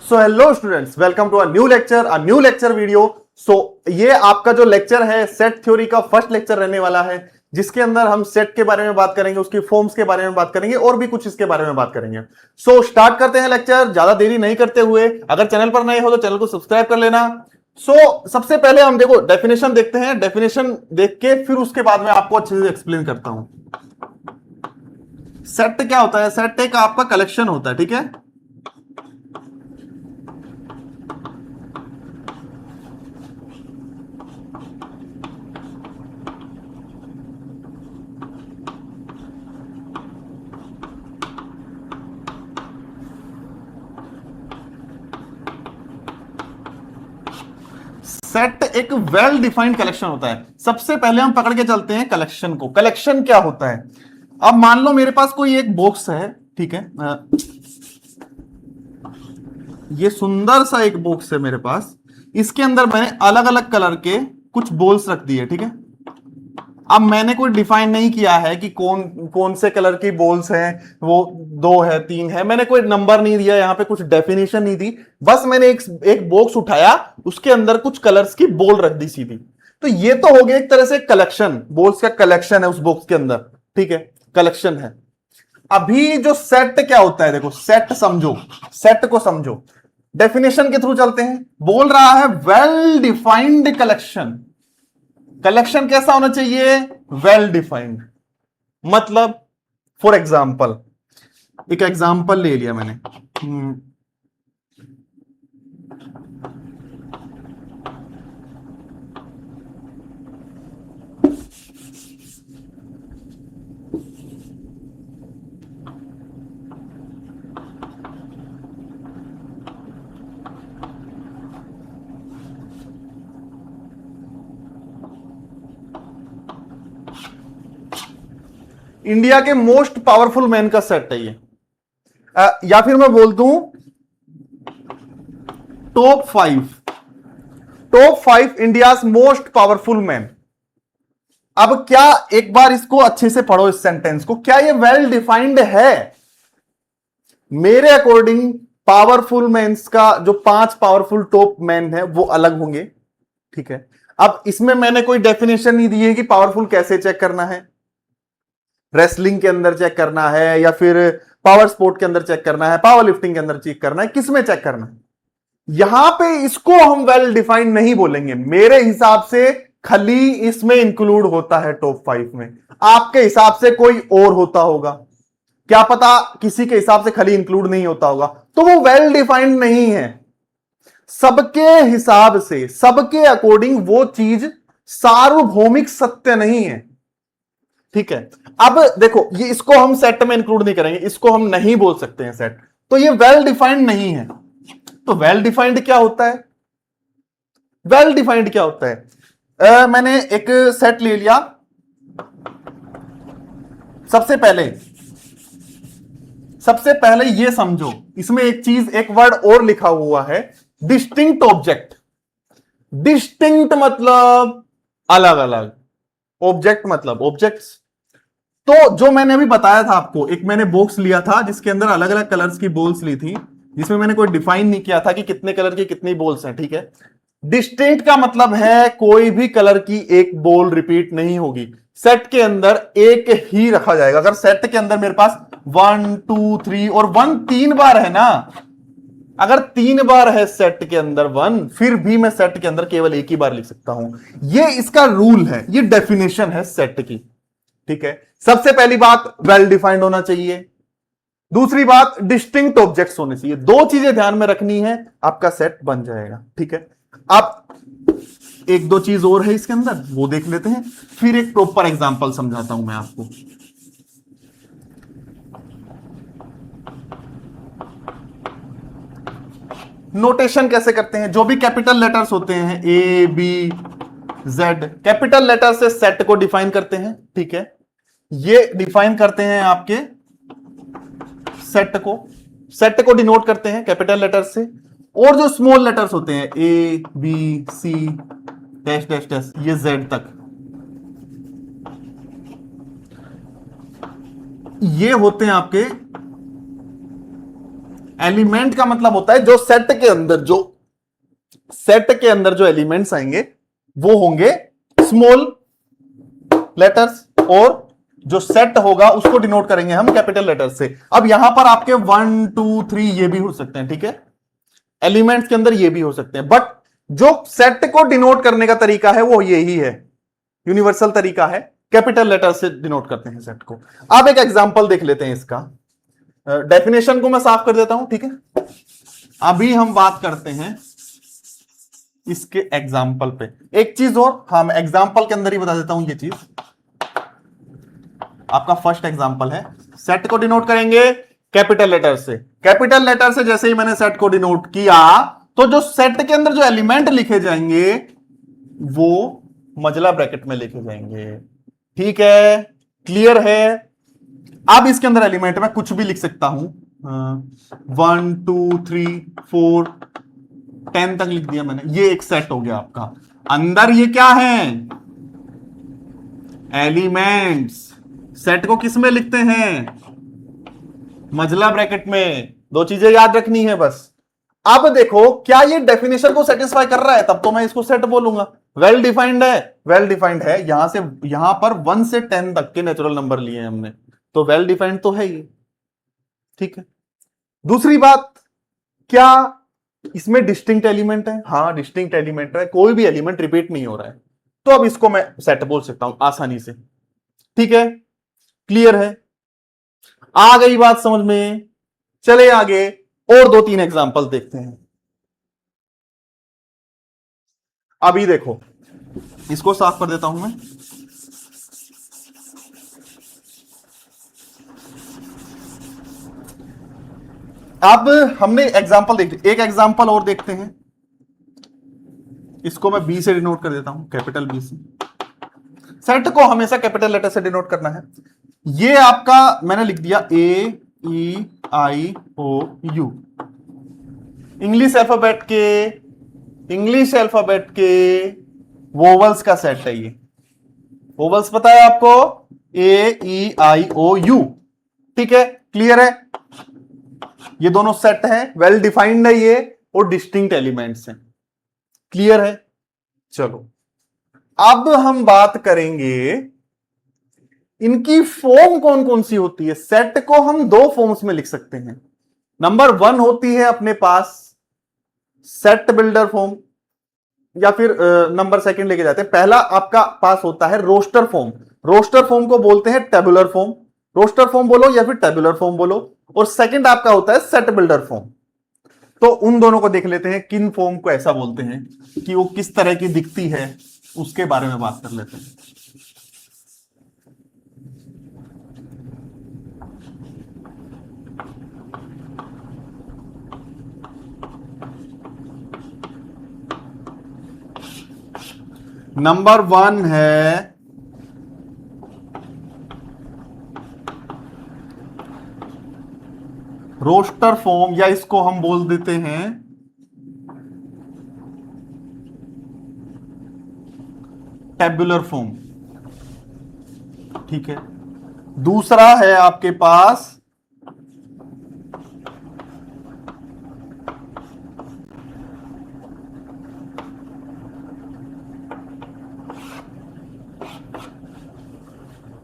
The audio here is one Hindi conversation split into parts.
So hello students, welcome to a new lecture video. So ये आपका जो लेक्चर है सेट थ्योरी का फर्स्ट लेक्चर रहने वाला है, जिसके अंदर हम सेट के बारे में बात करेंगे, उसकी फॉर्म्स के बारे में बात करेंगे और भी कुछ इसके बारे में बात करेंगे। सो स्टार्ट करते हैं लेक्चर, ज्यादा देरी नहीं करते हुए। अगर चैनल पर नए हो तो चैनल को सब्सक्राइब कर लेना। सबसे पहले हम देखो डेफिनेशन देखते हैं। डेफिनेशन देख के फिर उसके बाद में आपको अच्छे से एक्सप्लेन करता हूं। सेट क्या होता है? सेट एक आपका कलेक्शन होता है, ठीक है। सेट एक वेल डिफाइंड कलेक्शन होता है। सबसे पहले हम पकड़ के चलते हैं कलेक्शन को। कलेक्शन क्या होता है? अब मान लो मेरे पास कोई एक बॉक्स है, ठीक है। ये सुंदर सा एक बॉक्स है मेरे पास। इसके अंदर मैंने अलग अलग कलर के कुछ बॉल्स रख दिए, ठीक है। अब मैंने कोई डिफाइन नहीं किया है कि कौन कौन से कलर की बॉल्स हैं, वो 2 है 3 है। मैंने कोई नंबर नहीं दिया, यहां पे कुछ डेफिनेशन नहीं दी। बस मैंने एक बॉक्स उठाया, उसके अंदर कुछ कलर्स की बॉल रख दी सीधी। तो ये तो हो गया एक तरह से कलेक्शन, बॉल्स का कलेक्शन है उस बॉक्स के अंदर, ठीक है, कलेक्शन है। अभी जो सेट क्या होता है, देखो सेट समझो, सेट को समझो। डेफिनेशन के थ्रू चलते हैं। बोल रहा है वेल डिफाइंड कलेक्शन। कलेक्शन कैसा होना चाहिए? Well defined. मतलब फॉर एग्जाम्पल, एक एग्जाम्पल ले लिया मैंने। इंडिया के मोस्ट पावरफुल मैन का सेट है ये। या फिर मैं बोल दूं top 5 India's most powerful man. अब क्या, एक बार इसको अच्छे से पढ़ो इस सेंटेंस को, क्या ये वेल डिफाइंड है? मेरे अकॉर्डिंग पावरफुल मैन्स का जो 5 पावरफुल टॉप मैन है वो अलग होंगे, ठीक है। अब इसमें मैंने कोई डेफिनेशन नहीं दी है कि पावरफुल कैसे चेक करना है, रेसलिंग के अंदर चेक करना है या फिर पावर स्पोर्ट के अंदर चेक करना है, पावर लिफ्टिंग के अंदर चेक करना है, किसमें चेक करना है। यहां पे इसको हम वेल डिफाइंड नहीं बोलेंगे। मेरे हिसाब से खली इसमें इंक्लूड होता है टॉप 5 में। आपके हिसाब से कोई और होता होगा, क्या पता किसी के हिसाब से खली इंक्लूड नहीं होता होगा, तो वो वेल डिफाइंड नहीं है। सबके हिसाब से, सबके अकॉर्डिंग वो चीज सार्वभौमिक सत्य नहीं है, ठीक है। अब देखो, ये इसको हम सेट में इंक्लूड नहीं करेंगे, इसको हम नहीं बोल सकते हैं सेट, तो ये वेल डिफाइंड नहीं है। तो वेल डिफाइंड क्या होता है? वेल डिफाइंड क्या होता है? मैंने एक सेट ले लिया। सबसे पहले ये समझो, इसमें एक चीज, एक वर्ड और लिखा हुआ है, डिस्टिंक्ट ऑब्जेक्ट। डिस्टिंक्ट मतलब अलग अलग, ऑब्जेक्ट मतलब ऑब्जेक्ट्स। तो जो मैंने अभी बताया था आपको, एक मैंने बॉक्स लिया था जिसके अंदर अलग अलग कलर्स की बॉल्स ली थी, जिसमें मैंने कोई डिफाइन नहीं किया था कि कितने कलर की कितनी बॉल्स हैं, ठीक है। डिस्टिंक्ट का मतलब है कोई भी कलर की एक बॉल रिपीट नहीं होगी, सेट के अंदर एक ही रखा जाएगा। अगर सेट के अंदर मेरे पास 1 2 3 और 1 3 बार है ना, अगर 3 बार है सेट के अंदर 1, फिर भी मैं सेट के अंदर केवल एक ही बार लिख सकता हूं। ये इसका रूल है, ये डेफिनेशन है सेट की, ठीक है। सबसे पहली बात, वेल डिफाइंड होना चाहिए। दूसरी बात, डिस्टिंक्ट ऑब्जेक्ट्स होने चाहिए। 2 चीजें ध्यान में रखनी है, आपका सेट बन जाएगा, ठीक है। अब एक दो चीज और है इसके अंदर, वो देख लेते हैं, फिर एक प्रॉपर एग्जांपल समझाता हूं मैं आपको। नोटेशन कैसे करते हैं? जो भी कैपिटल लेटर्स होते हैं, A B Z, capital letter से सेट को डिफाइन करते हैं, ठीक है। ये डिफाइन करते हैं आपके सेट को डिनोट करते हैं कैपिटल लेटर से। और जो स्मॉल लेटर्स होते हैं, A B C dash dash dash, ये जेड तक, ये होते हैं आपके एलिमेंट का मतलब होता है जो सेट के अंदर जो एलिमेंट्स आएंगे वो होंगे स्मॉल लेटर्स, और जो सेट होगा उसको डिनोट करेंगे हम कैपिटल लेटर्स से। अब यहां पर आपके 1 2 3 ये भी हो सकते हैं, ठीक है, एलिमेंट्स के अंदर ये भी हो सकते हैं, बट जो सेट को डिनोट करने का तरीका है वो यही है, यूनिवर्सल तरीका है, कैपिटल लेटर से डिनोट करते हैं सेट को। अब एक एग्जांपल देख लेते हैं इसका, डेफिनेशन को मैं साफ कर देता हूं, ठीक है। अभी हम बात करते हैं इसके एग्जाम्पल पे। एक चीज और, हाँ मैं एग्जाम्पल के अंदर ही बता देता हूं ये चीज। आपका फर्स्ट एग्जाम्पल है, सेट को डिनोट करेंगे कैपिटल लेटर से। कैपिटल लेटर से जैसे ही मैंने सेट को डिनोट किया तो जो सेट के अंदर जो एलिमेंट लिखे जाएंगे वो मजला ब्रैकेट में लिखे जाएंगे, ठीक है, क्लियर है। अब इसके अंदर एलिमेंट में कुछ भी लिख सकता हूं, 1 2 3 4 10 तक लिख दिया मैंने, ये एक सेट हो गया आपका। अंदर ये क्या है, एलिमेंट्स। सेट को किस में लिखते हैं, मजला ब्रैकेट में। दो चीजें याद रखनी है बस। अब देखो क्या ये डेफिनेशन को सेटिस्फाई कर रहा है, तब तो मैं इसको सेट बोलूंगा। वेल डिफाइंड है, वेल डिफाइंड है, यहां से यहां पर 1 से 10 तक के नेचुरल नंबर लिए हैं हमने, तो वेल डिफाइंड तो है ये, ठीक है। दूसरी बात, क्या इसमें डिस्टिंक्ट एलिमेंट है, हाँ डिस्टिंक्ट एलिमेंट है, कोई भी एलिमेंट रिपीट नहीं हो रहा है, तो अब इसको मैं सेट बोल सकता हूं आसानी से, ठीक है, क्लियर है। आ गई बात समझ में, चले आगे और 2 3 एग्जांपल देखते हैं। अभी देखो इसको साफ कर देता हूं मैं। अब हमने एग्जांपल देख, एक एग्जांपल और देखते हैं। इसको मैं बी से डिनोट कर देता हूं, कैपिटल बी से। सेट को हमेशा कैपिटल लेटर से डिनोट करना है। ये आपका मैंने लिख दिया AEIOU, इंग्लिश अल्फाबेट के वोवल्स का सेट है ये। वोवल्स पता है आपको, AEIOU, ठीक है, क्लियर है। ये दोनों सेट है, वेल डिफाइंड है ये, और डिस्टिंक्ट एलिमेंट्स हैं, क्लियर है। चलो अब हम बात करेंगे इनकी फॉर्म कौन कौन सी होती है। सेट को हम 2 फॉर्म्स में लिख सकते हैं। नंबर 1 होती है अपने पास सेट बिल्डर फॉर्म, या फिर नंबर सेकंड लेके जाते हैं। पहला आपका पास होता है रोस्टर फॉर्म। रोस्टर फॉर्म को बोलते हैं टेबुलर फॉर्म, रोस्टर फॉर्म बोलो या फिर टेबुलर फॉर्म बोलो। और सेकंड आपका होता है सेट बिल्डर फॉर्म। तो उन दोनों को देख लेते हैं, किन फॉर्म को ऐसा बोलते हैं कि वो किस तरह की दिखती है, उसके बारे में बात कर लेते हैं। नंबर 1 है रोस्टर फॉर्म, या इसको हम बोल देते हैं टेबुलर फॉर्म, ठीक है। दूसरा है आपके पास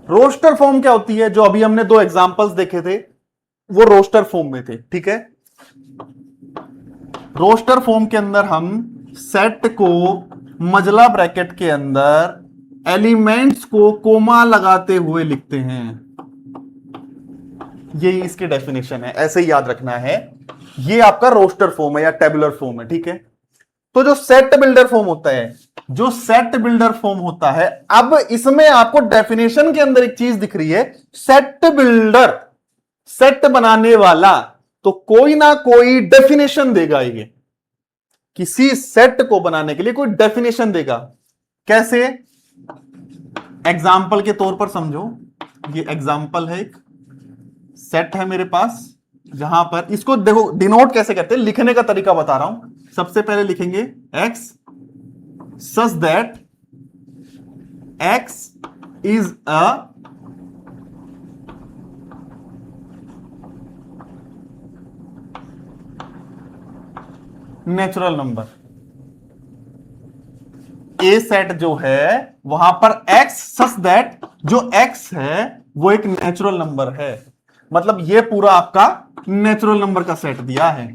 रोस्टर फॉर्म। क्या होती है, जो अभी हमने 2 एग्जांपल्स देखे थे वो रोस्टर फॉर्म में थे, ठीक है। रोस्टर फॉर्म के अंदर हम सेट को मजला ब्रैकेट के अंदर एलिमेंट्स को कोमा लगाते हुए लिखते हैं। यही इसकी डेफिनेशन है, ऐसे ही याद रखना है। ये आपका रोस्टर फॉर्म है या टेबुलर फॉर्म है, ठीक है। तो जो सेट बिल्डर फॉर्म होता है, जो सेट बिल्डर फॉर्म होता है, अब इसमें आपको डेफिनेशन के अंदर एक चीज दिख रही है, सेट बिल्डर, सेट बनाने वाला, तो कोई ना कोई डेफिनेशन देगा। ये किसी सेट को बनाने के लिए कोई डेफिनेशन देगा। कैसे, एग्जाम्पल के तौर पर समझो। ये एग्जाम्पल है, एक सेट है मेरे पास, जहां पर इसको देखो डिनोट कैसे करते हैं, लिखने का तरीका बता रहा हूं। सबसे पहले लिखेंगे x such that x is a natural number. A set जो है वहां पर x सच दैट जो x है वो एक नेचुरल नंबर है, मतलब ये पूरा आपका नेचुरल नंबर का सेट दिया है।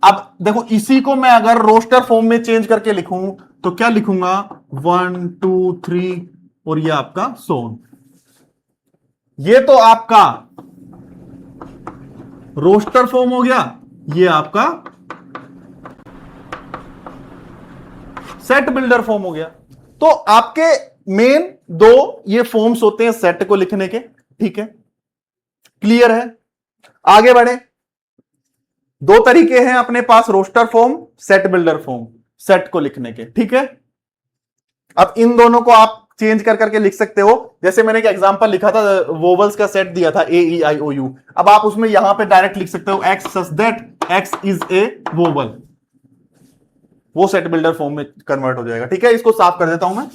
अब देखो इसी को मैं अगर रोस्टर फॉर्म में चेंज करके लिखूं तो क्या लिखूंगा, 1 2 3 और ये आपका सोन। ये तो आपका रोस्टर फॉर्म हो गया, ये आपका सेट बिल्डर फॉर्म हो गया। तो आपके मेन दो ये फॉर्म्स होते हैं सेट को लिखने के, ठीक है, क्लियर है। आगे बढ़े, दो तरीके हैं अपने पास, roster form, set builder form, set को लिखने के, ठीक है। अब इन दोनों को आप चेंज कर करके लिख सकते हो। जैसे मैंने एक एग्जांपल लिखा था, वोवल्स का सेट दिया था ए ई आई ओ यू, अब आप उसमें यहां पे डायरेक्ट लिख सकते हो x such that X is A vowel, वो सेट बिल्डर फॉर्म में कन्वर्ट हो जाएगा, ठीक है। इसको साफ कर देता हूं मैं।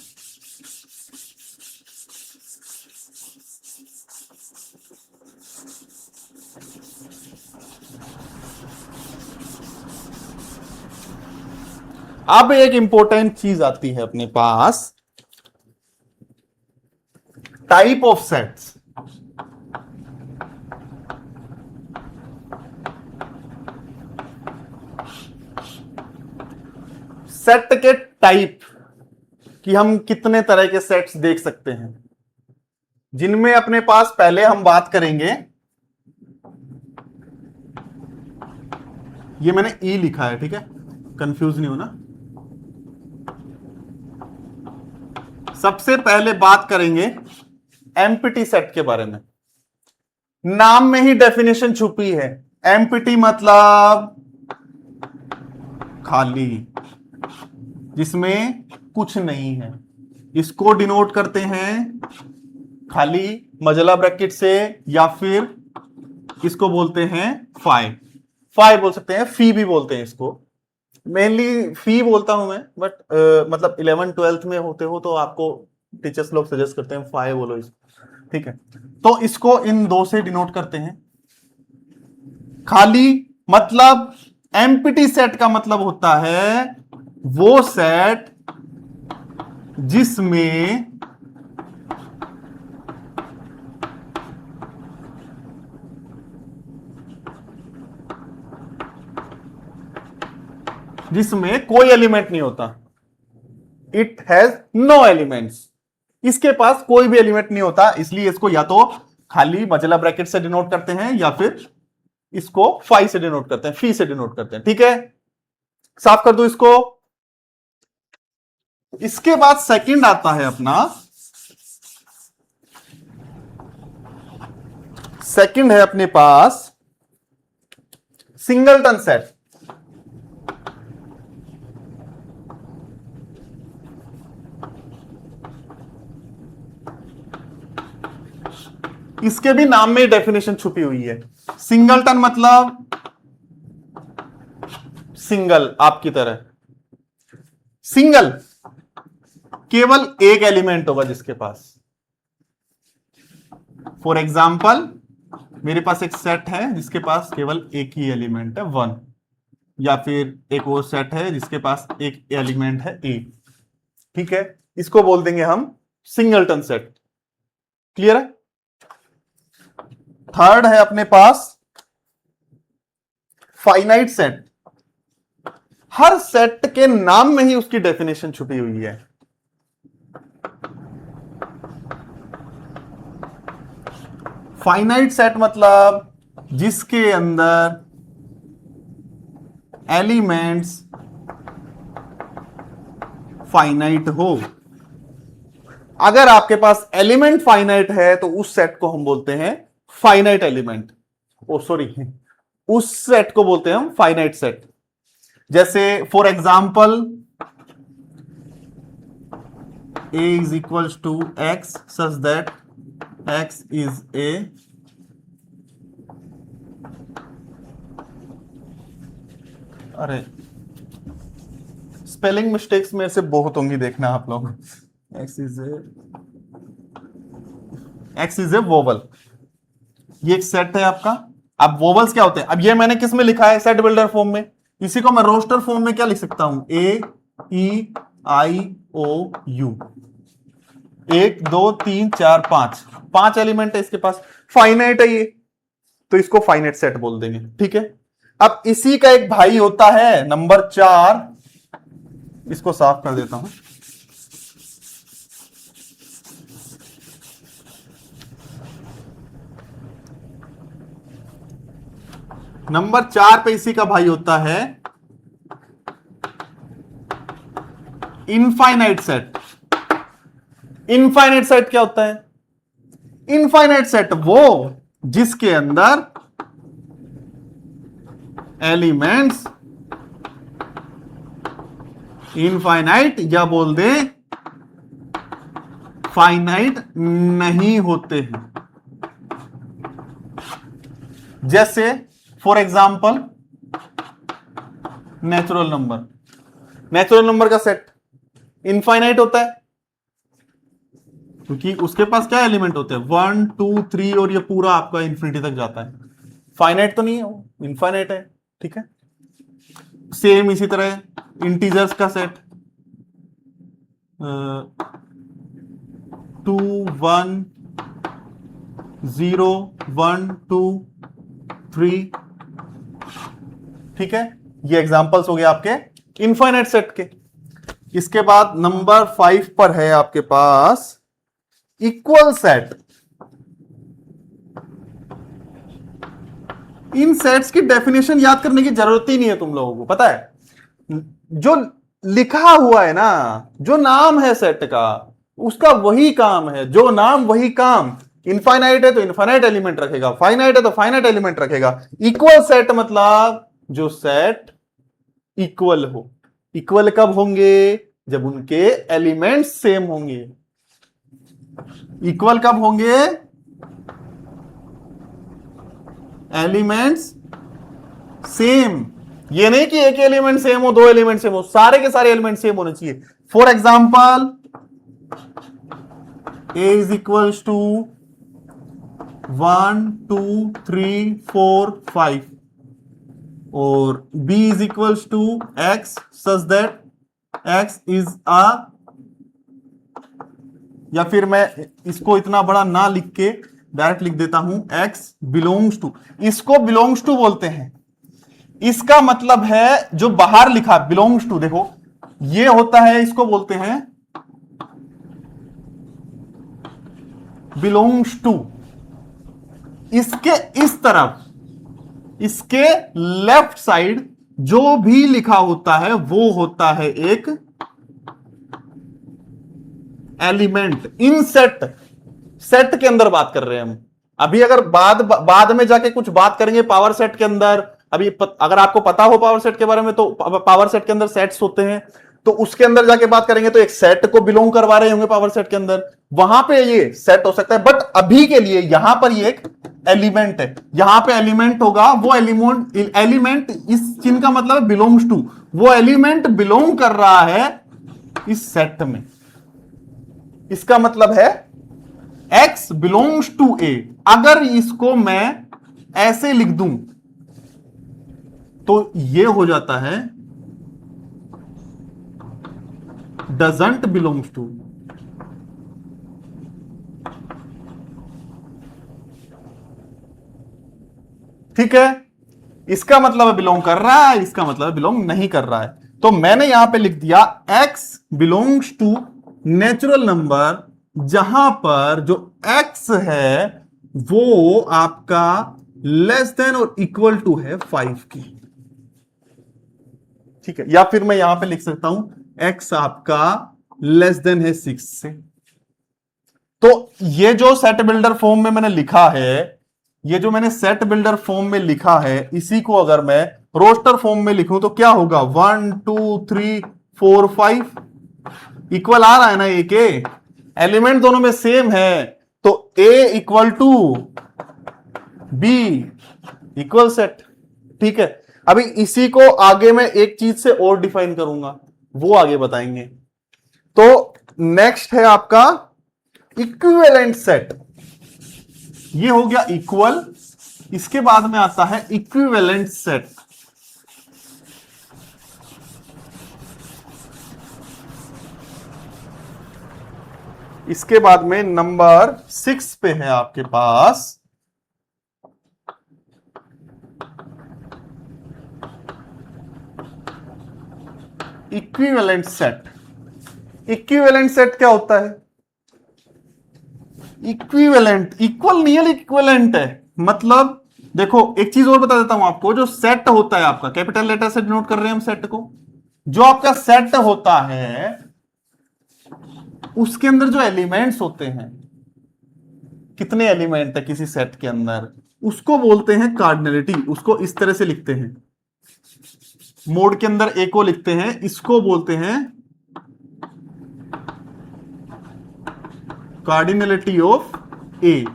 अब एक इंपॉर्टेंट चीज आती है अपने पास, टाइप ऑफ सेट्स। सेट के टाइप कि हम कितने तरह के सेट्स देख सकते हैं, जिनमें अपने पास पहले हम बात करेंगे, ये मैंने ई लिखा है, ठीक है, कंफ्यूज नहीं होना। सबसे पहले बात करेंगे एम्प्टी सेट के बारे में। नाम में ही डेफिनेशन छुपी है, एम्प्टी मतलब खाली, जिसमें कुछ नहीं है। इसको डिनोट करते हैं खाली मजला ब्रैकेट से, या फिर इसको बोलते हैं फाई, फाई बोल सकते हैं, फी भी बोलते हैं इसको। मेनली फी बोलता हूं मैं, बट मतलब 11th-12th में होते हो तो आपको टीचर्स लोग सजेस्ट करते हैं फाई बोलो इसको, ठीक है। तो इसको इन दो से डिनोट करते हैं। खाली मतलब, एम्प्टी सेट का मतलब होता है वो सेट जिसमें कोई एलिमेंट नहीं होता, इट हैज नो एलिमेंट्स, इसके पास कोई भी एलिमेंट नहीं होता, इसलिए इसको या तो खाली मजला ब्रैकेट से डिनोट करते हैं या फिर इसको फाई से डिनोट करते हैं, फी से डिनोट करते हैं, ठीक है। साफ कर दो इसको। इसके बाद सेकंड आता है अपना, सेकंड है अपने पास सिंगलटन सेट। इसके भी नाम में डेफिनेशन छुपी हुई है। सिंगलटन मतलब सिंगल, आपकी तरह सिंगल, केवल एक एलिमेंट होगा जिसके पास। फॉर एग्जाम्पल मेरे पास एक सेट है जिसके पास केवल एक ही एलिमेंट है 1, या फिर एक और सेट है जिसके पास एक एलिमेंट है 8, ठीक है। इसको बोल देंगे हम सिंगलटन सेट, क्लियर है। थर्ड है अपने पास फाइनाइट सेट। हर सेट के नाम में ही उसकी डेफिनेशन छुपी हुई है। फाइनाइट सेट मतलब जिसके अंदर एलिमेंट्स फाइनाइट हो। अगर आपके पास एलिमेंट फाइनाइट है तो उस सेट को हम बोलते हैं फाइनाइट एलिमेंट, ओ सॉरी, उस सेट को बोलते हैं हम फाइनाइट सेट। जैसे for example A is equals to X such that X is A, अरे स्पेलिंग मिस्टेक्स में से बहुत होंगी, देखना आप लोग। एक्स इज ए वोवल, ये एक सेट है आपका। अब वोवल्स क्या होते हैं, अब ये मैंने किस में लिखा है, सेट बिल्डर फॉर्म में, इसी को मैं रोस्टर फॉर्म में क्या लिख सकता हूं, AEIOU, 1 2 3 4 5, 5 एलिमेंट है इसके पास, फाइनाइट है ये, तो इसको फाइनाइट सेट बोल देंगे। ठीक है, अब इसी का एक भाई होता है नंबर 4, इसको साफ कर देता हूं। नंबर 4 पे इसी का भाई होता है इनफाइनाइट सेट। इनफाइनाइट सेट क्या होता है? इनफाइनाइट सेट वो जिसके अंदर एलिमेंट्स इनफाइनाइट या बोल दे फाइनाइट नहीं होते हैं। जैसे for example natural number, natural number का सेट इनफाइनाइट होता है क्योंकि उसके पास क्या एलिमेंट होते हैं, 1 2 3 और ये पूरा आपका इंफिनिटी तक जाता है। फाइनाइट तो नहीं है वो, इनफाइनाइट है। ठीक है, सेम इसी तरह इंटीजर्स का सेट 2 1 0 1 2 3। ठीक है, ये एग्जांपल्स हो गए आपके इनफाइनाइट सेट के। इसके बाद नंबर 5 पर है आपके पास इक्वल सेट। इन सेट्स की डेफिनेशन याद करने की जरूरत ही नहीं है तुम लोगों को, पता है जो लिखा हुआ है ना, जो नाम है सेट का उसका वही काम है, जो नाम वही काम। इनफाइनाइट है तो इनफाइनाइट एलिमेंट रखेगा, फाइनाइट है तो फाइनाइट एलिमेंट रखेगा। इक्वल सेट मतलब जो सेट इक्वल हो। इक्वल कब होंगे? जब उनके एलिमेंट्स सेम होंगे। इक्वल कब होंगे? Elements same. ये नहीं कि एक एलिमेंट सेम हो, 2 एलिमेंट सेम हो, सारे के सारे एलिमेंट सेम होने चाहिए। For example A is equals to 1 2 3 4 5 और B is equals to X such that X is a, या फिर मैं इसको इतना बड़ा ना लिख के डायरेक्ट लिख देता हूं X बिलोंग्स टू। इसको बिलोंग्स टू बोलते हैं। इसका मतलब है जो बाहर लिखा बिलोंग्स टू, देखो ये होता है, इसको बोलते हैं बिलोंग्स टू। इसके इस तरफ, इसके लेफ्ट साइड जो भी लिखा होता है वो होता है एक एलिमेंट। इन सेट, सेट के अंदर बात कर रहे हैं हम अभी। अगर बाद में जाके कुछ बात करेंगे पावर सेट के अंदर, अभी अगर आपको पता हो पावर सेट के बारे में तो पावर सेट के अंदर सेट्स होते हैं, तो उसके अंदर जाके बात करेंगे तो एक सेट को बिलोंग करवा रहे होंगे पावर सेट के अंदर, वहां पे ये सेट हो सकता है। बट अभी के लिए यहां पर ये एक एलिमेंट है, यहां पे एलिमेंट होगा। वो एलिमेंट इस चिन्ह का मतलब है बिलोंग्स टू। वो एलिमेंट बिलोंग कर रहा है इस सेट में। इसका मतलब है X बिलोंग्स टू A। अगर इसको मैं ऐसे लिख दूं तो ये हो जाता है डजंट बिलोंग्स टू। ठीक है, इसका मतलब है बिलोंग कर रहा है, इसका मतलब है बिलोंग नहीं कर रहा है। तो मैंने यहां पे लिख दिया X belongs to natural number, जहां पर जो X है वो आपका लेस देन और इक्वल टू है 5 की। ठीक है, या फिर मैं यहां पे लिख सकता हूं X आपका लेस देन है 6 से। तो ये जो सेट बिल्डर फॉर्म में मैंने लिखा है, ये जो मैंने सेट बिल्डर फॉर्म में लिखा है, इसी को अगर मैं रोस्टर फॉर्म में लिखूं तो क्या होगा? 1 2 3 4 5 इक्वल आ रहा है ना, एक एलिमेंट दोनों में सेम है, तो A equal to B equal set. ठीक है, अभी इसी को आगे मैं एक चीज से और डिफाइन करूंगा, वो आगे बताएंगे। तो नेक्स्ट है आपका इक्विवेलेंट सेट। ये हो गया इक्वल, इसके बाद में आता है इक्विवेलेंट सेट। इसके बाद में नंबर 6 पे है आपके पास इक्विवेलेंट सेट। इक्विवेलेंट सेट क्या होता है? इक्विवेलेंट इक्वल नहीं है, इक्विवेलेंट है। मतलब देखो एक चीज और बता देता हूं आपको, जो सेट होता है आपका, कैपिटल लेटर से डिनोट कर रहे हैं हम सेट को, जो आपका सेट होता है उसके अंदर जो एलिमेंट्स होते हैं, कितने एलिमेंट है किसी सेट के अंदर, उसको बोलते हैं कार्डिनलिटी। उसको इस तरह से लिखते हैं, मोड के अंदर ए को लिखते हैं, इसको बोलते हैं कार्डिनलिटी ऑफ ए।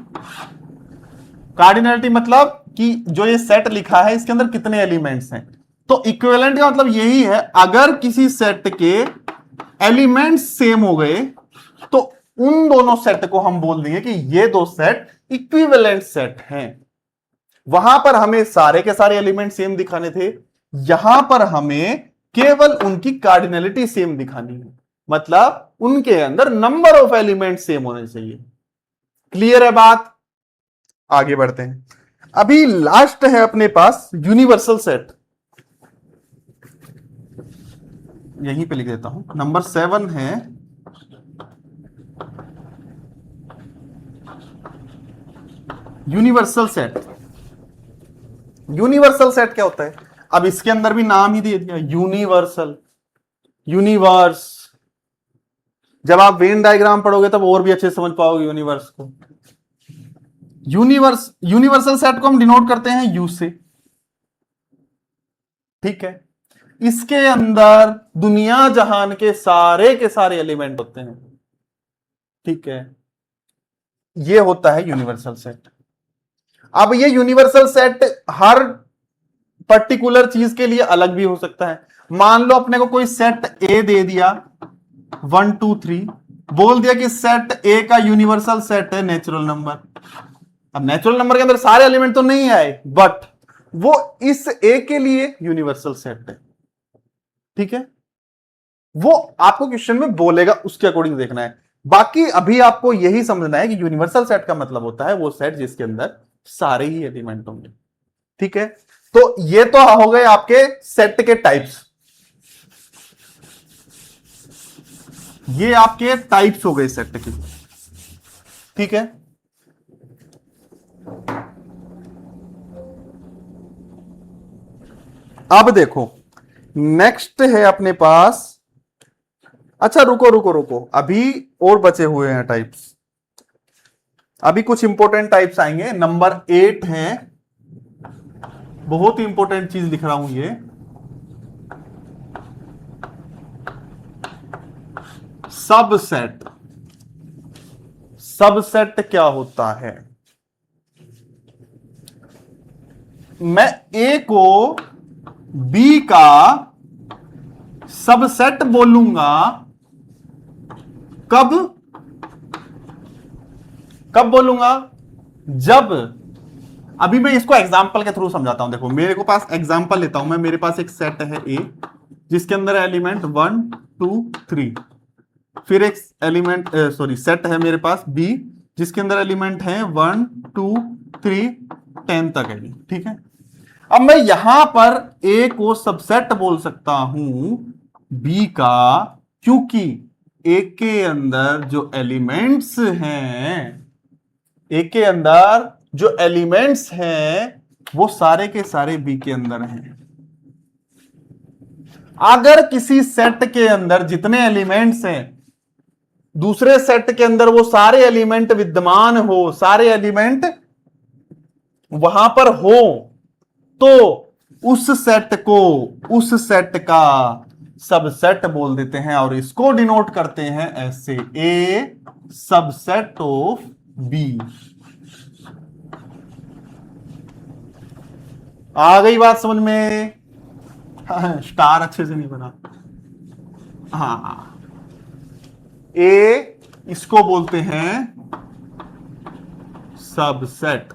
कार्डिनलिटी मतलब कि जो ये सेट लिखा है इसके अंदर कितने एलिमेंट्स हैं। तो इक्विवेलेंट का मतलब यही है, अगर किसी सेट के एलिमेंट्स सेम हो गए तो उन दोनों सेट को हम बोल देंगे कि ये दो सेट इक्विवेलेंट सेट हैं। वहां पर हमें सारे के सारे एलिमेंट सेम दिखाने थे, यहां पर हमें केवल उनकी कार्डिनलिटी सेम दिखानी है, मतलब उनके अंदर नंबर ऑफ एलिमेंट सेम होने चाहिए। क्लियर है बात? आगे बढ़ते हैं। अभी लास्ट है अपने पास यूनिवर्सल सेट, यहीं पे लिख देता हूं, नंबर 7 है यूनिवर्सल सेट। यूनिवर्सल सेट क्या होता है? अब इसके अंदर भी नाम ही दे दिया, यूनिवर्सल, यूनिवर्स। जब आप वेन डायग्राम पढ़ोगे तब और भी अच्छे से समझ पाओगे यूनिवर्स को। यूनिवर्सल सेट को हम डिनोट करते हैं यू से, ठीक है। इसके अंदर दुनिया जहान के सारे एलिमेंट होते हैं, ठीक है। ये होता है यूनिवर्सल सेट। अब ये यूनिवर्सल सेट हर पर्टिकुलर चीज के लिए अलग भी हो सकता है। मान लो अपने को कोई सेट ए दे दिया 1 2 3, बोल दिया कि सेट ए का यूनिवर्सल सेट है नेचुरल नंबर। अब नेचुरल नंबर के अंदर सारे एलिमेंट तो नहीं आए, बट वो इस ए के लिए यूनिवर्सल सेट है, ठीक है। वो आपको क्वेश्चन में बोलेगा, उसके अकॉर्डिंग देखना है। बाकी अभी आपको यही समझना है कि यूनिवर्सल सेट का मतलब होता है वो सेट जिसके अंदर सारे ही एलिमेंट होंगे, ठीक है। तो ये तो हो गए आपके सेट के टाइप्स, ये आपके टाइप्स हो गए सेट के, ठीक है। अब देखो नेक्स्ट है अपने पास, अच्छा रुको रुको रुको, अभी और बचे हुए हैं टाइप्स। अभी कुछ इंपॉर्टेंट टाइप्स आएंगे। नंबर 8 है, बहुत ही इंपॉर्टेंट चीज लिख रहा हूं ये, सबसेट। सबसेट क्या होता है? मैं ए को बी का सबसेट बोलूंगा कब? कब बोलूंगा? जब, अभी मैं इसको एग्जांपल के थ्रू समझाता हूं। देखो मेरे को पास एग्जांपल लेता हूं मैं, मेरे पास एक सेट है ए जिसके अंदर एलिमेंट 1 2 3, फिर एक एलिमेंट सॉरी सेट है मेरे पास बी जिसके अंदर एलिमेंट है 1 2 3 10 तक है, ठीक है। अब मैं यहां पर ए को सबसेट बोल सकता हूं बी का, क्योंकि ए के अंदर जो एलिमेंट्स हैं, ए के अंदर जो एलिमेंट्स हैं वो सारे के सारे बी के अंदर हैं। अगर किसी सेट के अंदर जितने एलिमेंट्स हैं दूसरे सेट के अंदर वो सारे एलिमेंट विद्यमान हो, सारे एलिमेंट वहां पर हो, तो उस सेट को, उस सेट का सबसेट बोल देते हैं और इसको डिनोट करते हैं ऐसे, ए सबसेट ऑफ बी। आ गई बात समझ में? स्टार अच्छे से नहीं बना। हाँ, ए इसको बोलते हैं सबसेट।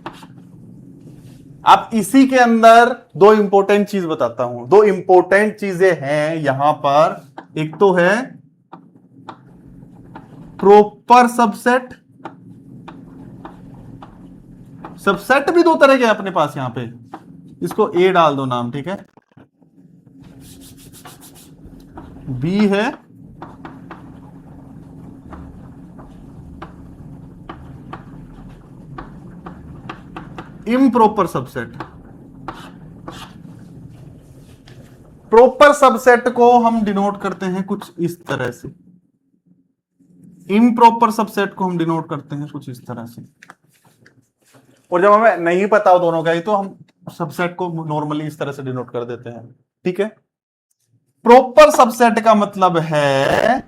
अब इसी के अंदर दो इंपॉर्टेंट चीज बताता हूं, दो इंपॉर्टेंट चीजें हैं यहां पर। एक तो है प्रॉपर सबसेट, सबसेट भी दो तरह के अपने पास यहां पे, इसको ए डाल दो नाम, ठीक है। बी है इम्प्रॉपर सबसेट। प्रॉपर सबसेट को हम डिनोट करते हैं कुछ इस तरह से, इम्प्रॉपर सबसेट को हम डिनोट करते हैं कुछ इस तरह से। और जब हमें नहीं पता हो दोनों का ही, तो हम सबसेट को नॉर्मली इस तरह से डिनोट कर देते हैं, ठीक है। प्रॉपर सबसेट का मतलब है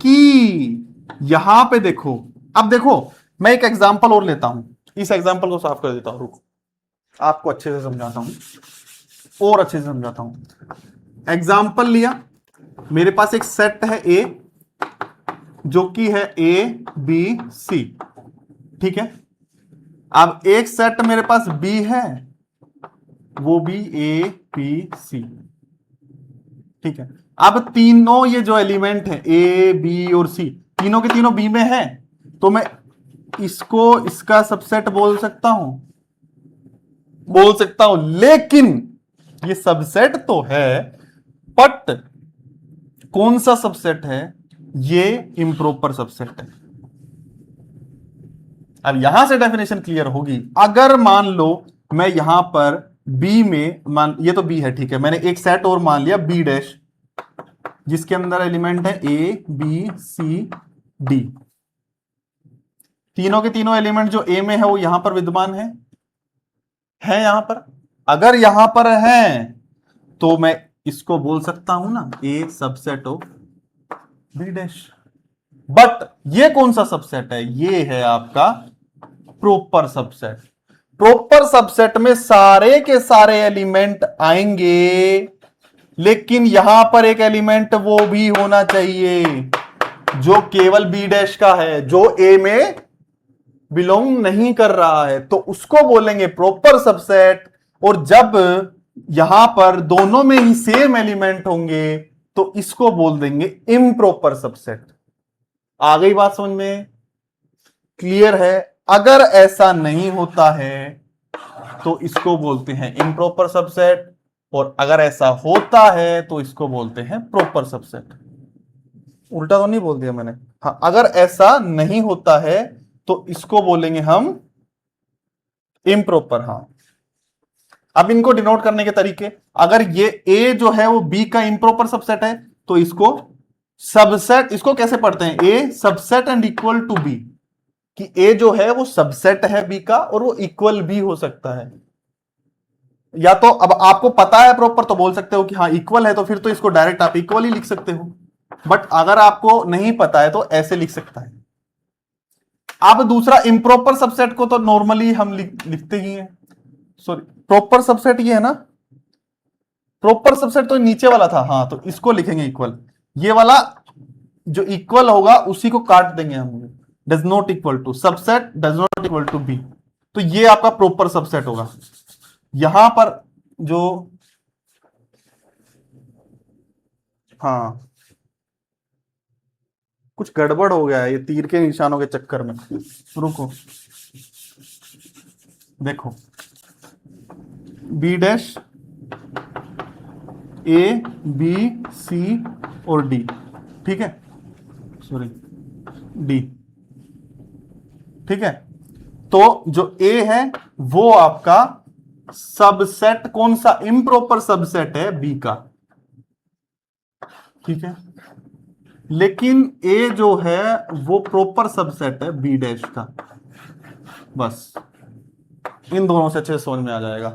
कि यहां पे देखो, अब देखो मैं एक एग्जांपल और लेता हूं, इस एग्जांपल को साफ कर देता हूं, रुको आपको अच्छे से समझाता हूं और अच्छे से समझाता हूं। एग्जांपल लिया, मेरे पास एक सेट है ए, जो कि है ए बी सी, ठीक है। अब एक सेट मेरे पास बी है, वो भी ए बी सी, ठीक है। अब तीनों ये जो एलिमेंट है ए बी और सी, तीनों के तीनों बी में है, तो मैं इसको इसका सबसेट बोल सकता हूं, लेकिन ये सबसेट तो है, बट कौन सा सबसेट है, ये इम्प्रॉपर सबसेट है। अब यहां से डेफिनेशन क्लियर होगी। अगर मान लो मैं यहां पर बी में, मान ये तो बी है, ठीक है, मैंने एक सेट और मान लिया बी डैश, जिसके अंदर एलिमेंट है ए बी सी डी, तीनों के तीनों एलिमेंट जो ए में है वो यहां पर विद्यमान है यहां पर। अगर यहां पर है तो मैं इसको बोल सकता हूं ना A subset of B dash. But ये कौन सा सबसेट है, ये है आपका प्रॉपर सबसेट। प्रॉपर सबसेट में सारे के सारे एलिमेंट आएंगे, लेकिन यहां पर एक एलिमेंट वो भी होना चाहिए जो केवल बी डैश का है, जो ए में बिलोंग नहीं कर रहा है, तो उसको बोलेंगे प्रॉपर सबसेट। और जब यहां पर दोनों में ही सेम एलिमेंट होंगे, तो इसको बोल देंगे इम्प्रॉपर सबसेट। आ गई बात समझ में, क्लियर है। अगर ऐसा नहीं होता है तो इसको बोलते हैं इम्प्रॉपर सबसेट, और अगर ऐसा होता है तो इसको बोलते हैं प्रॉपर सबसेट। उल्टा तो नहीं बोल दिया मैंने, हाँ, अगर ऐसा नहीं होता है तो इसको बोलेंगे हम इम्प्रॉपर। हाँ, अब इनको डिनोट करने के तरीके, अगर ये ए जो है वो बी का इम्प्रॉपर सबसेट है, तो इसको सबसेट, इसको कैसे पढ़ते हैं, A subset and equal to B, कि ए जो है वो सबसेट है बी का और वो इक्वल भी हो सकता है। या तो अब आपको पता है प्रॉपर तो बोल सकते हो कि हाँ इक्वल है, तो फिर तो इसको डायरेक्ट आप इक्वल ही लिख सकते हो। बट अगर आपको नहीं पता है तो ऐसे लिख सकता है। अब दूसरा इम्प्रॉपर सबसेट को तो नॉर्मली हम लिखते ही हैं, सॉरी प्रॉपर सबसेट ये है ना, प्रॉपर सबसेट तो नीचे वाला था, हाँ, तो इसको लिखेंगे इक्वल। ये वाला जो इक्वल होगा उसी को काट देंगे हम, does not equal to, subset does not equal to B, तो ये आपका प्रॉपर सबसेट होगा। यहां पर जो, हाँ कुछ गड़बड़ हो गया है ये तीर के निशानों के चक्कर में, रुको देखो, B dash A B C और डी, ठीक है, सॉरी डी, ठीक है। तो जो ए है वो आपका सबसेट, कौन सा, इम्प्रॉपर सबसेट है बी का, ठीक है। लेकिन ए जो है वो प्रॉपर सबसेट है बी डैश का। बस इन दोनों से अच्छे से समझ में आ जाएगा,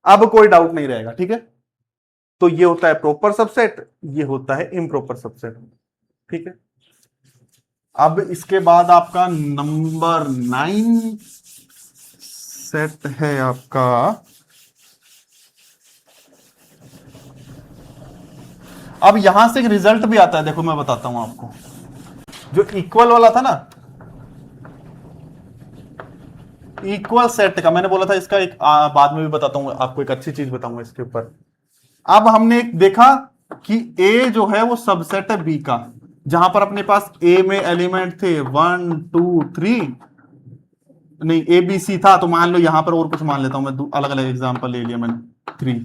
अब कोई डाउट नहीं रहेगा, ठीक है। तो ये होता है प्रॉपर सबसेट, ये होता है इम्प्रॉपर सबसेट, ठीक है। अब इसके बाद आपका नंबर 9 सेट है आपका, अब यहां से एक रिजल्ट भी आता है, देखो मैं बताता हूं आपको। जो इक्वल वाला था ना, इक्वल सेट का मैंने बोला था, इसका एक बाद में भी बताता हूं आपको, एक अच्छी चीज बताऊंगा इसके ऊपर। अब हमने देखा कि ए जो है वो सबसेट है बी का, जहां पर अपने पास ए में एलिमेंट थे 1 2 3, नहीं ए बी सी था, तो मान लो यहां पर और कुछ मान लेता हूं मैं, अलग अलग एग्जांपल ले लिया मैंने 3,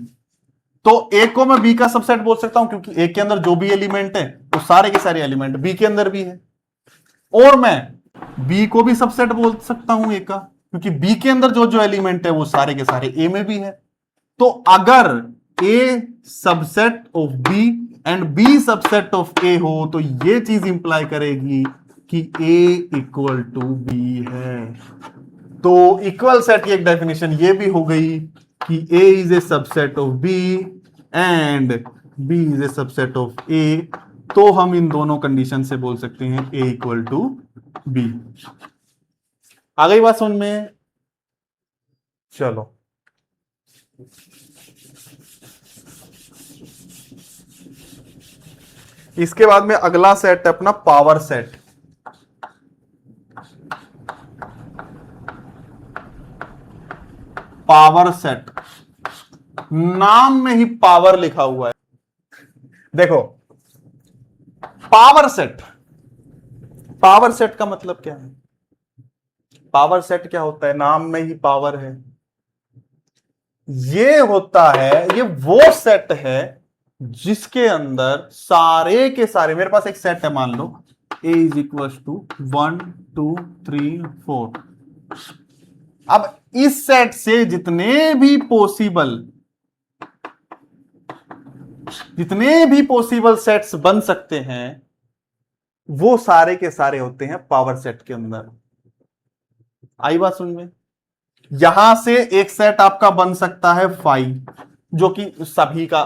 तो ए को मैं बी का सबसेट बोल सकता हूं, क्योंकि ए के अंदर जो भी एलिमेंट है वो सारे के सारे एलिमेंट बी के अंदर भी है। और मैं बी को भी सबसेट बोल सकता हूं ए का, क्योंकि बी के अंदर जो जो एलिमेंट है वो सारे के सारे ए में भी है। तो अगर A subset of B and B subset of A हो, तो ये चीज इंप्लाई करेगी कि ए इक्वल टू बी है। तो इक्वल सेट की एक डेफिनेशन ये भी हो गई कि A is a subset of B and B is a subset of A. तो हम इन दोनों कंडीशन से बोल सकते हैं ए इक्वल टू बी। आ गई बात समझ में? चलो, इसके बाद में अगला सेट है अपना पावर सेट। पावर सेट, नाम में ही पावर लिखा हुआ है। देखो, पावर सेट, पावर सेट का मतलब क्या है? पावर सेट क्या होता है? नाम में ही पावर है। ये होता है, ये वो सेट है जिसके अंदर सारे के सारे, मेरे पास एक सेट है, मान लो a इज इक्वल टू 1 2 3 4। अब इस सेट से जितने भी पॉसिबल सेट्स बन सकते हैं, वो सारे के सारे होते हैं पावर सेट के अंदर। आई बात समझ में? यहां से एक सेट आपका बन सकता है 5, जो कि सभी का।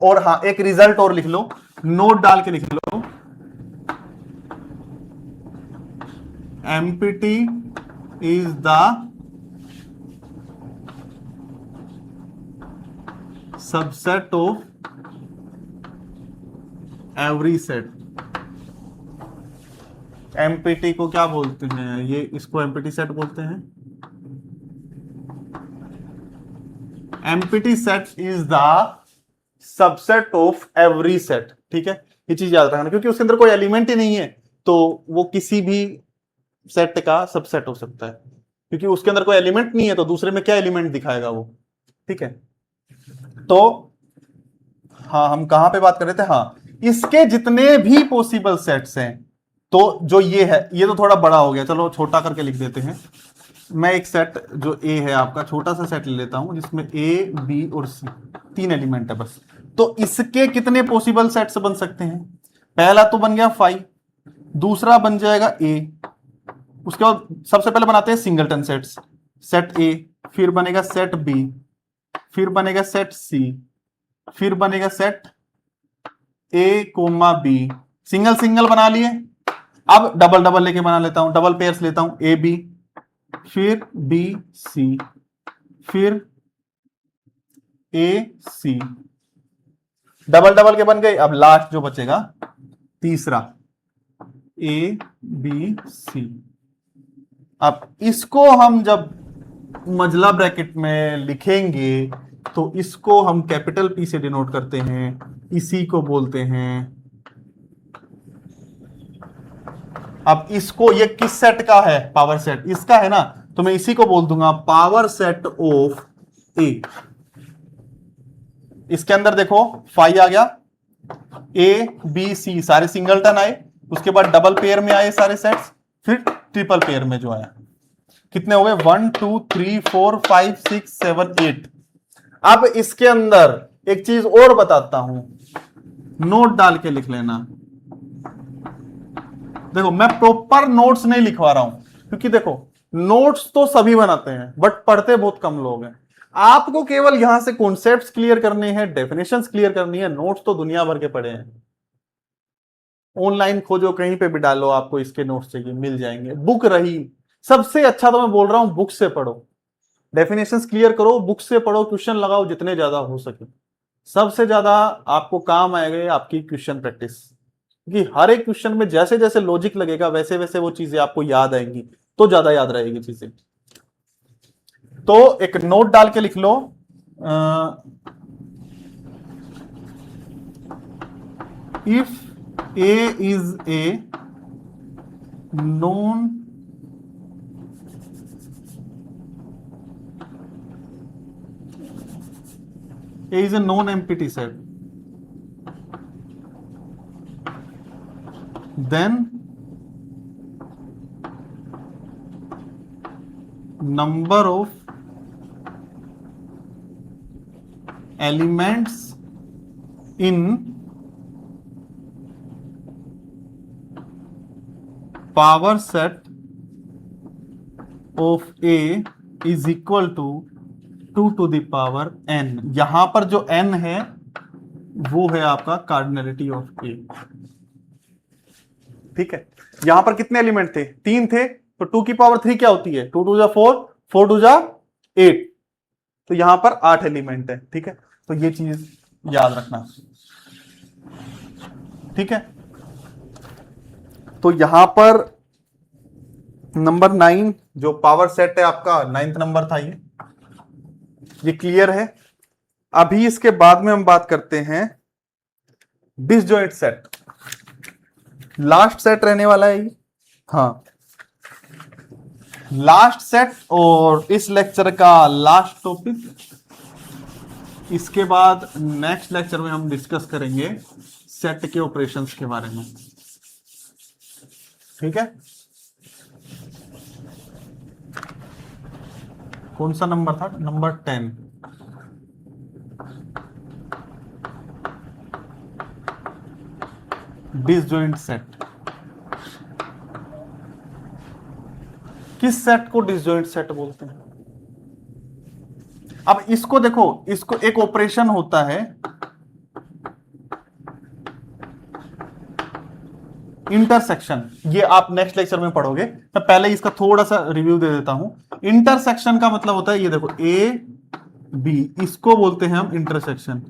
और हां, एक रिजल्ट और लिख लो, नोट डाल के लिख लो, empty is the subset of every set. Empty को क्या बोलते हैं? ये इसको एमपीटी सेट बोलते हैं। Empty set is the subset of every set. ठीक है, ये चीज याद रखना, क्योंकि उसके अंदर कोई एलिमेंट ही नहीं है, तो वो किसी भी सेट का सबसेट हो सकता है। क्योंकि उसके अंदर कोई एलिमेंट नहीं है, तो दूसरे में क्या एलिमेंट दिखाएगा वो? ठीक है, तो हाँ, हम कहां पे बात कर रहे थे? हाँ, इसके जितने भी पॉसिबल सेट्स हैं, तो जो ये है, ये तो थोड़ा बड़ा हो गया, चलो छोटा करके लिख देते हैं। मैं एक सेट जो ए है आपका, छोटा सा सेट ले लेता हूं, जिसमें ए बी और सी 3 एलिमेंट है बस। तो इसके कितने पॉसिबल सेट्स बन सकते हैं? पहला तो बन गया 5, दूसरा बन जाएगा ए, उसके बाद सबसे पहले बनाते हैं सिंगलटन सेट्स, सेट ए, फिर बनेगा सेट बी, फिर बनेगा सेट सी, फिर बनेगा set A comma B. Single single बना लिए। अब डबल डबल लेके बना लेता हूं, डबल पेयर्स लेता हूं, ए बी, फिर बी सी, फिर ए सी, डबल डबल के बन गए। अब लास्ट जो बचेगा तीसरा, ए बी सी। अब इसको हम जब मजला ब्रैकेट में लिखेंगे, तो इसको हम कैपिटल पी से डिनोट करते हैं, इसी को बोलते हैं। अब इसको, ये किस सेट का है? पावर सेट इसका है ना, तो मैं इसी को बोल दूंगा पावर सेट ऑफ ए। इसके अंदर देखो 5 आ गया, ए बी सी सारे सिंगलटन आए, उसके बाद डबल पेयर में आए सारे सेट्स, फिर ट्रिपल पेयर में जो आया। कितने हो गए? 1 2 3 4 5 6 7 8। अब इसके अंदर एक चीज और बताता हूं, नोट डाल के लिख लेना। देखो, मैं प्रॉपर नोट्स नहीं लिखवा रहा हूं, क्योंकि देखो नोट्स तो सभी बनाते हैं, बट पढ़ते बहुत कम लोग हैं। आपको केवल यहां से कॉन्सेप्ट्स क्लियर करने हैं, डेफिनेशंस क्लियर करनी है। नोट्स तो दुनिया भर के पड़े हैं, ऑनलाइन खोजो, कहीं पे भी डालो, आपको इसके नोट्स चाहिए मिल जाएंगे। बुक रही सबसे अच्छा, तो मैं बोल रहा हूं बुक से पढ़ो, डेफिनेशंस क्लियर करो, बुक से पढ़ो, क्वेश्चन लगाओ जितने ज्यादा हो सके। सबसे ज्यादा आपको काम आएगा आपकी क्वेश्चन प्रैक्टिस, क्योंकि हर एक क्वेश्चन में जैसे जैसे लॉजिक लगेगा, वैसे वैसे वो चीजें आपको याद आएंगी, तो ज्यादा याद रहेगी चीजें। तो एक नोट डाल के लिख लो, if A is a known empty set, then number of elements in power set of A is equal to 2 to the power n। यहां पर जो n है वो है आपका कार्डिनलिटी ऑफ ए। ठीक है, यहां पर कितने एलिमेंट थे? 3 थे, तो 2 की पावर 3 क्या होती है? 2 2 जा 4, 4 2 जा 8, तो यहां पर 8 एलिमेंट है। ठीक है, तो ये चीज याद रखना। ठीक है, तो यहां पर नंबर 9 जो पावर सेट है आपका 9th नंबर था, ये क्लियर है। अभी इसके बाद में हम बात करते हैं डिसजॉइंट सेट। लास्ट सेट रहने वाला है ये, हाँ लास्ट सेट, और इस लेक्चर का लास्ट टॉपिक। इसके बाद नेक्स्ट लेक्चर में हम डिस्कस करेंगे सेट के ऑपरेशंस के बारे में। ठीक है, कौन सा नंबर था? नंबर 10। Disjoint set. किस सेट को डिसजॉइंट सेट बोलते हैं? अब इसको देखो, इसको एक ऑपरेशन होता है इंटरसेक्शन, ये आप नेक्स्ट लेक्चर में पढ़ोगे। मैं पहले इसका थोड़ा सा रिव्यू दे देता हूं। इंटरसेक्शन का मतलब होता है ये देखो, ए बी, इसको बोलते हैं हम इंटरसेक्शन।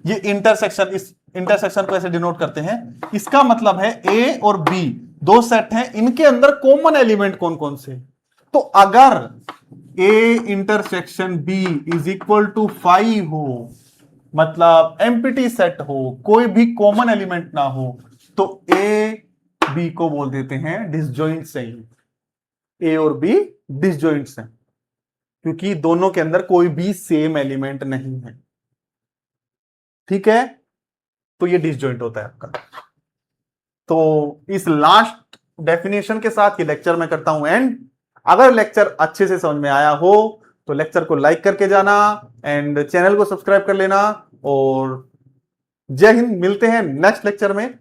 ये इंटरसेक्शन, इस इंटरसेक्शन को ऐसे डिनोट करते हैं। इसका मतलब है ए और बी दो सेट हैं, इनके अंदर कॉमन एलिमेंट कौन कौन से। तो अगर A intersection B is equal to 5 हो, मतलब एम्प्टी सेट हो, कोई भी कॉमन एलिमेंट ना हो, तो ए बी को बोल देते हैं डिसजॉइंट से। ए और बी डिसजॉइंट से, क्योंकि दोनों के अंदर कोई भी सेम एलिमेंट नहीं है। ठीक है, तो ये डिसजॉइंट होता है आपका। तो इस लास्ट डेफिनेशन के साथ ये लेक्चर मैं करता हूं एंड। अगर लेक्चर अच्छे से समझ में आया हो तो लेक्चर को लाइक करके जाना एंड चैनल को सब्सक्राइब कर लेना। और जय हिंद, मिलते हैं नेक्स्ट लेक्चर में।